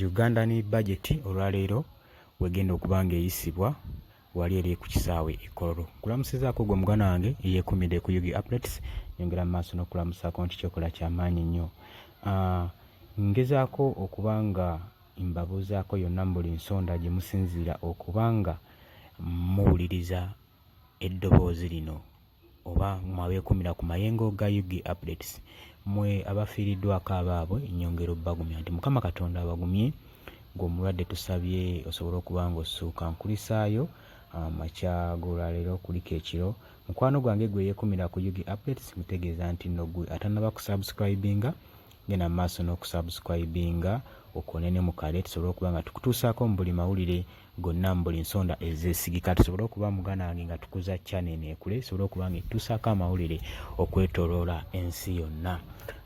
Uganda ni budget olwaleero wegenda okubanga eyisibwa wali eri ku kisaawe Kololo. Kulamusizaako gwe mugana wange yeekumidde ku Yugi Updates, nyongera mu maaso n'okulamusaako nti kyokola kyamaanyi nnyo. Ngezaako okubanga mbabuuzaako yonna mu buli nsonda gye musinziira okubanga muwuliriza eddoboozi lino oba mwabeekumira ku mayengo ga Yugi Updates. Mwe abafiiriddwako abaabwe nyongera obbagumya nti Mukama Katonda abagumye, ng'omulwadde tusabye osobole okuba ng'ossuuka nkulisaayo makya g'olwaleero kuliko ekiro. Mukwano gwange gwe yeekumira ku Yugi Updates mutegeeza nti nno gwe atannaba kusubscribinga genda mu maaso n'okusubscribinga okone ne mu kale tusobole okuba nga tukutuusaako mu buli mawulire gonna mu buli nsonda ezeesigika. Tusobole okuba mugana wange nga tukuza channel ekule, tusobole okuba nga etutuusaako amawulire okwetooloola ensi yonna.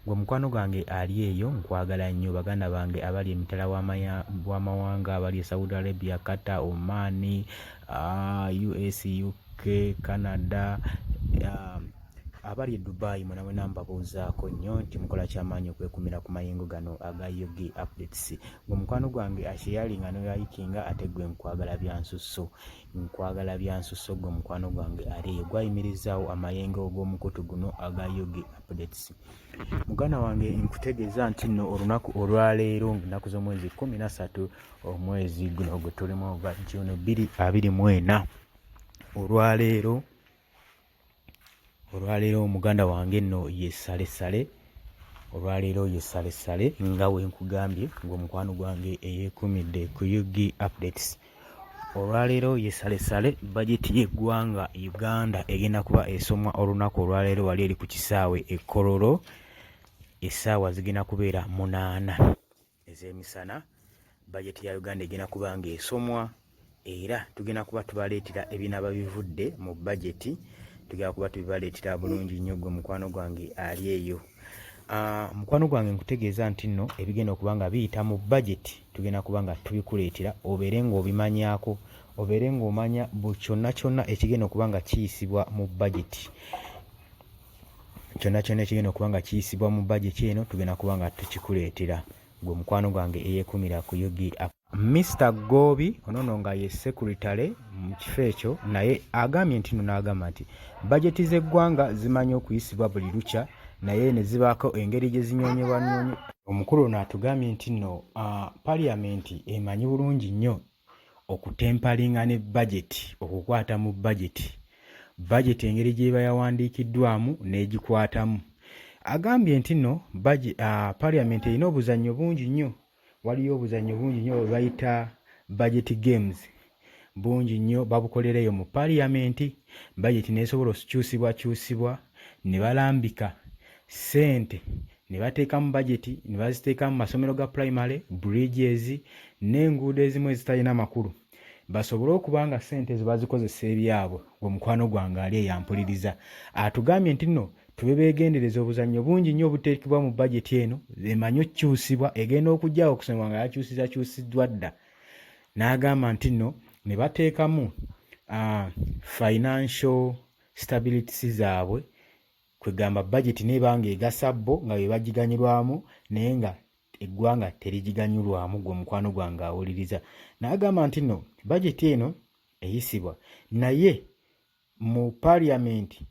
Gwe mukwano gwange ali eyo nkwagala nnyo. Baganda bange abali emitala w'amawanga, abali e Saudi Arabia, Qatar, Oman, US, UK, Canada, abali e Dubai, mwenna mbabuuzaako nnyo nti mukola kyamaanyi okwekumira ku mayengo gano aga Yugi Updates. Gwe mukwano gwange asheyalinga noyayikinga ate gwe nkwagala byansusso. Nkwagala byansusso gwe mukwano gwange ali eyo gwayimirizaawo amayengo g'omukutu guno aga Yugi Updates. Mugana wange nkutegeeza nti nno olunaku olwaleero ennaku z'omwezi 13 omwezi guno gwe tulimu ogwa June 2024 olwaleero muganda wange nno yesalesale nga we nkugambye ng'omukwano mukwano gwange eyeekumidde ku Yugi Updates. Olwaleero yesalesale bajeti y'eggwanga Uganda egenda kuba esomwa olunaku olwaleero wali eri ku kisaawe e Kololo. Essaawa zigenda kubeera 8 ez'emisana. Bajeti ya Uganda egenda kuba nga esomwa era tugenda kuba tubaleetera ebinaaba bivudde mu bajeti. Tugenda kuba tubibaleetera bulungi nnyo gwe mukwano gwange ali eyo. Mukwano gwange nkutegeeza nti nno ebigenda okuba nga biyita mu bajeti tugenda kuba nga tubikuleetera obeere ng'obimanyaako, obeere ng'omanya buli kyonna ekigenda okuba nga kiyisibwa mu bajeti. Kyonna ekigenda okuba nga kiyisibwa mu bajeti eno tugenda kuba nga tukikuleetera gwe mukwano gwange eyeekumira ku Yugi. Mr. Gobi onono nga ye secretary mu kifo ekyo, naye agambye nti nno n'agamba nti bajeti z'eggwanga zimanyi okuyisibwa buli lukya naye ne zibaako engeri gye zinyonyebwa. Omukulu ono atugambye nti nno Parliament emanyi bulungi nnyo okutempalinga ne bajeti, okukwata mu bajeti engeri gy'eba yawandiikiddwamu n'egikwatamu. Agambye nti nno Parliament erina obuzannyo bungi nnyo. Waliyo obuzannyo bungi nnyo bwe bayita budget games, bungi nnyo babukolereyo mu Parliament. Budget nesobola okukyusibwa ne balambika ssente ne bateeka mu budget ne baziteeka mu masomero ga primary, bridges n'enguudo ezimu ezitalina makulu, basobole okuba nga ssente ezo bazikozesa ebyabwe. Gwe mukwano gwange ali eyampuliriza atugambye nti nno tube beegendereza obuzannyo bungi nnyo obuteekebwa mu bajeti eno emanyi okukyusibwa, egenda okujjawo okusomebwa nga yakyusiddwa dda. N'agamba nti nno ne bateekamu financial stabilities zaabwe, kwegamba bajeti neeba nga egasa bo nga bwe bagiganyulwamu naye nga eggwanga terigiganyulwamu. Gwe mukwano gwange awuliriza n'agamba nti nno bajeti eno eyisibwa naye mu Parliament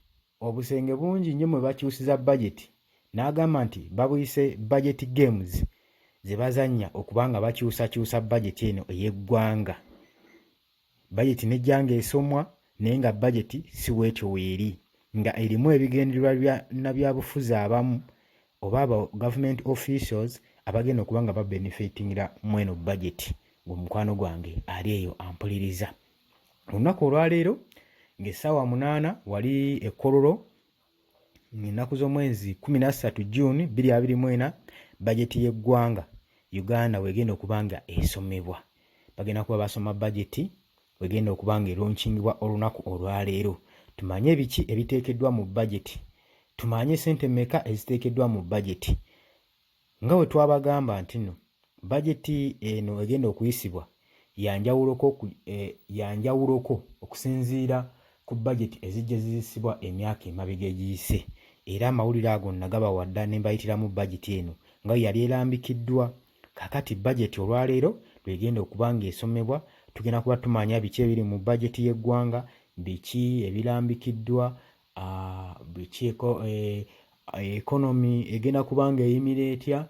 obusenge bungi nnyo mwe bakyusiza bajeti. N'agamba nti babuyise budget games ze bazannya okuba nga bakyusakyusa bajeti eno ey'eggwanga. Bajeti nejja nga esomwa naye nga bajeti si bwetyo weeri, nga erimu ebigendererwa na byabufuzi abamu oba aba government officials abagenda okuba nga babenefitingira mweno bajeti. Gwe mukwano gwange ali eyo ampuliriza. Olunaku olwaleero ng'essaawa 8 wali e Kololo, ennaku z'omwezi 13 June 2024 bajeti y'eggwanga Uganda wegenda okuba nga esomebwa. Bagenda kuba basoma bajeti wegenda okuba nga eronkingibwa olunaku olwaleero. Tumanye biki ebiteekeddwa mu bajeti, tumanye ssente mmeka eziteekeddwa mu bajeti. Nga bwe twabagamba nti nno bajeti eno egenda okuyisibwa yanjawuloko okusinziira ku bajeti ezijja ziyisibwa emyaka emabega egiyise. Era amawulire ago nagaba wadda ne mbayitira mu bajeti eno nga yali erambikiddwa kakati budget olwaleero lwegenda okuba ng'esomebwa. Tugenda kuba tumanya biki ebiri mu budget y'eggwanga, biki ebirambikiddwa, biki economy egenda kuba ng'eyimira etya,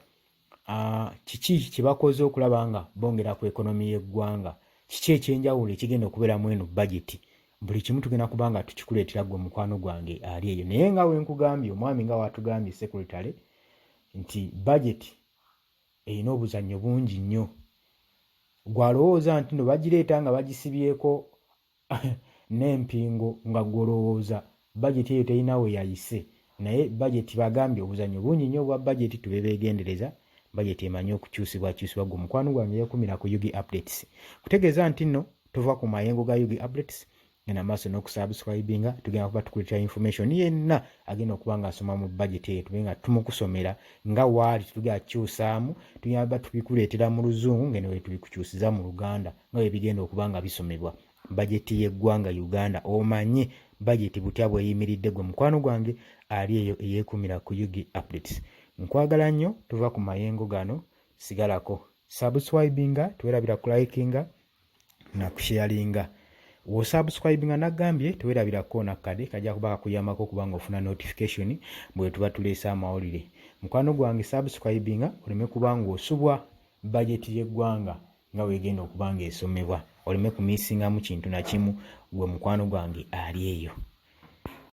kiki kye bakoze okulaba nga bongera ku economy y'eggwanga, kiki ekyenjawulo ekigenda okubeera mu eno budget. Buli kimu tugenda kuba nga tukikuleetera ggwe mukwano gwange ali eyo. Naye nga we nkugambye, omwami nga watugambye secretary, nti budget erina obuzannyo bungi nnyo. Gwalowooza nti no bagireeta nga bagisibyeko n'empingo nga gwolowooza budget eyo terina we yayise. Naye budget bagambye obuzannyo bungi nnyo obwa budget, tube beegendereza. Budget emanyi okukyusibwakyusibwa. Gwe mukwano gwange yeekumira ku Yugi Updates. Kutegeeza nti nno tuva ku mayengo ga Yugi Updates, genda maaso n'okusubscribinga. Tugenda kuba tukuleetera information yenna agenda okuba ng'asoma mu budget eyo, tube nga tumukusomera nga waali tugenda kyusaamu, tugenda kuba tubikuleetera mu Luzungu ngeno we tubikukyusiza mu Luganda nga bwe bigenda okuba nga bisomebwa. Budget y'eggwanga Uganda, omanye budget butya bweyimiridde gwe mukwano gwange ali eyo eyeekumira ku Yugi Updates. Nkwagala nnyo, tuva ku mayengo gano, sigalako subscribinga, tuwerabira ku likinga na kusharinga. Wo subscribinga nagambye tuwerabirako nakade kajja kuba kakuyambako kubanga ofuna notification bwe tuba tuleese amawulire. Mukwano gwange subscribinga oleme kubanga osubwa budget y'eggwanga nga weegenda okuba ng'esomebwa, oleme kumisingamu kintu na kimu, gwe mukwano gwange ali eyo.